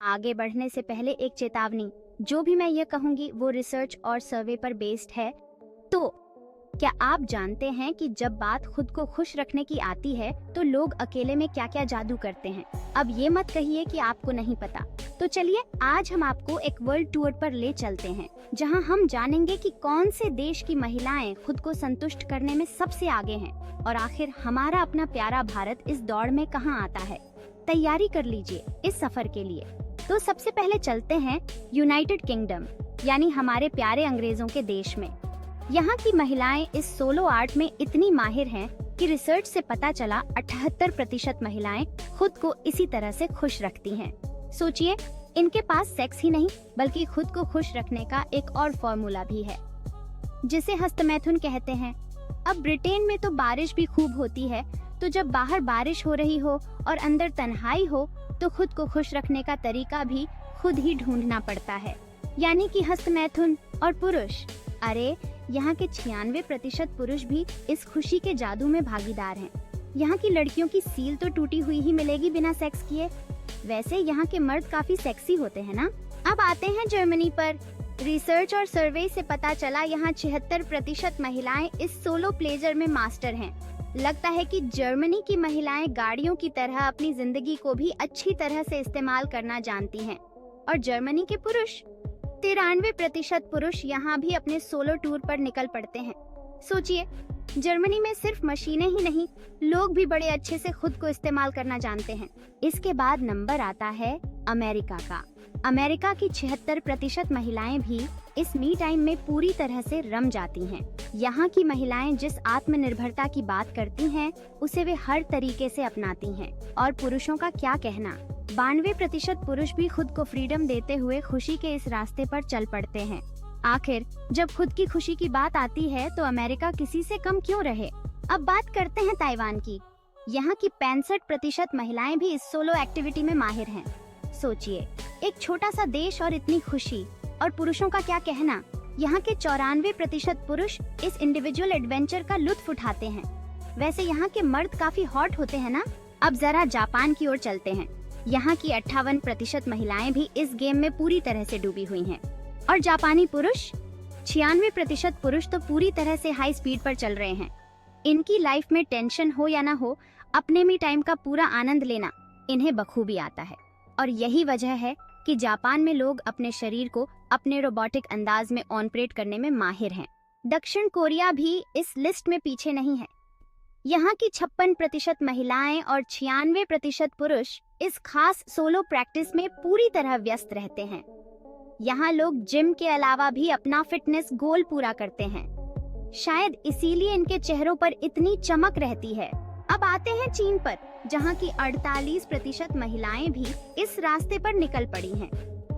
आगे बढ़ने से पहले एक चेतावनी, जो भी मैं ये कहूंगी वो रिसर्च और सर्वे पर बेस्ड है। तो क्या आप जानते हैं कि जब बात खुद को खुश रखने की आती है तो लोग अकेले में क्या क्या जादू करते हैं। अब ये मत कहिए कि आपको नहीं पता। तो चलिए आज हम आपको एक वर्ल्ड टूर पर ले चलते हैं, जहां हम जानेंगे कि कौन से देश की महिलाएं खुद को संतुष्ट करने में सबसे आगे हैं और आखिर हमारा अपना प्यारा भारत इस दौड़ में कहां आता है। तैयारी कर लीजिए इस सफर के लिए। तो सबसे पहले चलते हैं यूनाइटेड किंगडम, यानी हमारे प्यारे अंग्रेजों के देश में। यहाँ की महिलाएं इस सोलो आर्ट में इतनी माहिर हैं कि रिसर्च से पता चला 78% महिलाएं खुद को इसी तरह से खुश रखती हैं। सोचिए, इनके पास सेक्स ही नहीं बल्कि खुद को खुश रखने का एक और फॉर्मूला भी है, जिसे हस्तमैथुन कहते हैं। अब ब्रिटेन में तो बारिश भी खूब होती है, तो जब बाहर बारिश हो रही हो और अंदर तन्हाई हो तो खुद को खुश रखने का तरीका भी खुद ही ढूंढना पड़ता है, यानी कि हस्तमैथुन। और पुरुष, अरे यहाँ के 96% पुरुष भी इस खुशी के जादू में भागीदार हैं। यहाँ की लड़कियों की सील तो टूटी हुई ही मिलेगी बिना सेक्स किए। वैसे यहाँ के मर्द काफी सेक्सी होते हैं ना। अब आते हैं जर्मनी पर। रिसर्च और सर्वे से पता चला यहाँ 76% महिलाएं इस सोलो प्लेजर में मास्टर हैं। लगता है कि जर्मनी की महिलाएं गाड़ियों की तरह अपनी जिंदगी को भी अच्छी तरह से इस्तेमाल करना जानती हैं। और जर्मनी के पुरुष, 93% पुरुष यहाँ भी अपने सोलो टूर पर निकल पड़ते हैं। सोचिए, जर्मनी में सिर्फ मशीनें ही नहीं, लोग भी बड़े अच्छे से खुद को इस्तेमाल करना जानते हैं। इसके बाद नंबर आता है अमेरिका का। अमेरिका की 76% महिलाएं भी इस मी टाइम में पूरी तरह से रम जाती हैं। यहाँ की महिलाएं जिस आत्मनिर्भरता की बात करती हैं, उसे वे हर तरीके से अपनाती हैं। और पुरुषों का क्या कहना, 92% पुरुष भी खुद को फ्रीडम देते हुए खुशी के इस रास्ते पर चल पड़ते हैं। आखिर जब खुद की खुशी की बात आती है तो अमेरिका किसी से कम क्यों रहे। अब बात करते हैं ताइवान की। यहाँ की 65% महिलाएं भी इस सोलो एक्टिविटी में माहिर हैं। सोचिए, एक छोटा सा देश और इतनी खुशी। और पुरुषों का क्या कहना, यहाँ के 94% पुरुष इस इंडिविजुअल एडवेंचर का लुत्फ उठाते हैं। वैसे यहाँ के मर्द काफी हॉट होते हैं ना। अब जरा जापान की ओर चलते हैं। यहाँ की 58% महिलाएं भी इस गेम में पूरी तरह से डूबी हुई हैं। और जापानी पुरुष, 96% पुरुष तो पूरी तरह से हाई स्पीड पर चल रहे हैं। इनकी लाइफ में टेंशन हो या ना हो, अपने मी टाइम का पूरा आनंद लेना इन्हें बखूबी आता है। और यही वजह है कि जापान में लोग अपने शरीर को अपने रोबोटिक अंदाज में ऑपरेट करने में माहिर हैं। दक्षिण कोरिया भी इस लिस्ट में पीछे नहीं है। यहाँ की 56% महिलाएं और 96% पुरुष इस खास सोलो प्रैक्टिस में पूरी तरह व्यस्त रहते हैं। यहाँ लोग जिम के अलावा भी अपना फिटनेस गोल पूरा करते हैं। शायद इसीलिए इनके चेहरों पर इतनी चमक रहती है। अब आते हैं चीन पर, जहाँ की 48% महिलाएं भी इस रास्ते पर निकल पड़ी हैं।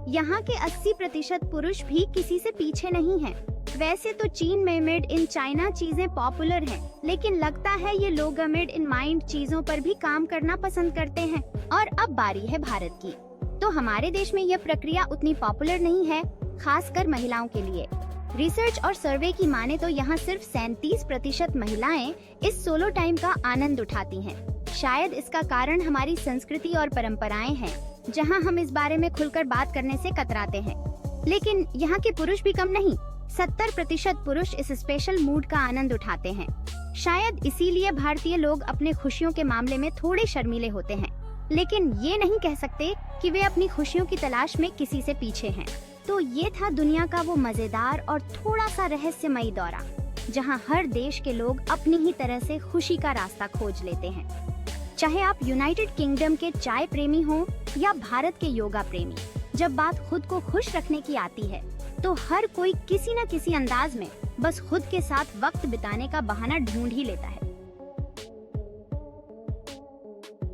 यहाँ के 80% पुरुष भी किसी से पीछे नहीं हैं। वैसे तो चीन में मेड इन चाइना चीजें पॉपुलर हैं, लेकिन लगता है ये लोग मेड इन माइंड चीजों पर भी काम करना पसंद करते हैं। और अब बारी है भारत की। तो हमारे देश में यह प्रक्रिया उतनी पॉपुलर नहीं है, खासकर महिलाओं के लिए। रिसर्च और सर्वे की माने तो यहाँ सिर्फ 37% महिलाएं इस सोलो टाइम का आनंद उठाती हैं। शायद इसका कारण हमारी संस्कृति और परंपराएं हैं, जहाँ हम इस बारे में खुलकर बात करने से कतराते हैं। लेकिन यहाँ के पुरुष भी कम नहीं, 70% पुरुष इस स्पेशल मूड का आनंद उठाते हैं। शायद इसीलिए भारतीय लोग अपने खुशियों के मामले में थोड़े शर्मीले होते हैं, लेकिन ये नहीं कह सकते कि वे अपनी खुशियों की तलाश में किसी से पीछे हैं। तो ये था दुनिया का वो मजेदार और थोड़ा सा रहस्यमयी दौरा, जहाँ हर देश के लोग अपनी ही तरह से खुशी का रास्ता खोज लेते हैं। चाहे आप यूनाइटेड किंगडम के चाय प्रेमी हो या भारत के योगा प्रेमी, जब बात खुद को खुश रखने की आती है तो हर कोई किसी न किसी अंदाज में बस खुद के साथ वक्त बिताने का बहाना ढूंढ ही लेता है।